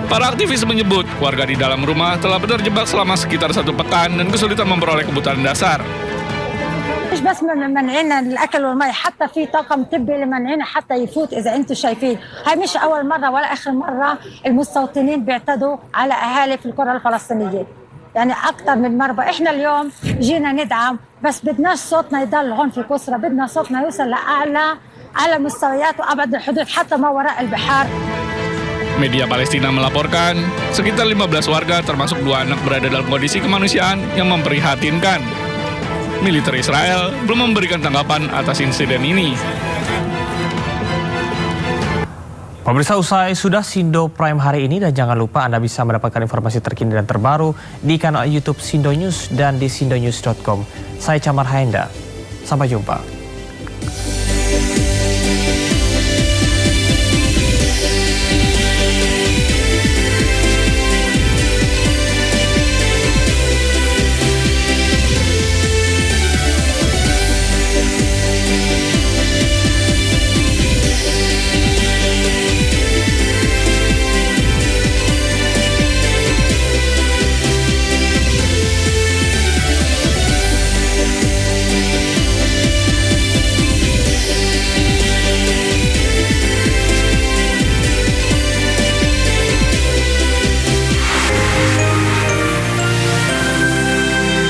N: Para aktivis menyebut warga di dalam rumah telah terjebak selama sekitar 1 pekan dan kesulitan memperoleh kebutuhan dasar.
O: مش بس منعنا الاكل والمي حتى في طاقم طبي لمنعنا حتى يفوت اذا انتم شايفين هاي مش اول مره ولا اخر مره المستوطنين بيعتدوا على اهالي في القرى الفلسطينيه يعني اكثر من مره احنا اليوم جينا ندعم بس بدناش صوتنا يضل هون في كسرى بدنا صوتنا يوصل لاعلى مستويات وابعد الحدود حتى ما وراء البحار.
N: Media Palestina melaporkan sekitar 15 warga termasuk 2 anak berada dalam kondisi kemanusiaan yang memprihatinkan. Militer Israel belum memberikan tanggapan atas insiden ini.
H: Pemirsa, usai sudah Sindo Prime hari ini dan jangan lupa Anda bisa mendapatkan informasi terkini dan terbaru di kanal YouTube Sindo News dan di sindonews.com. Saya Camar Haenda. Sampai jumpa.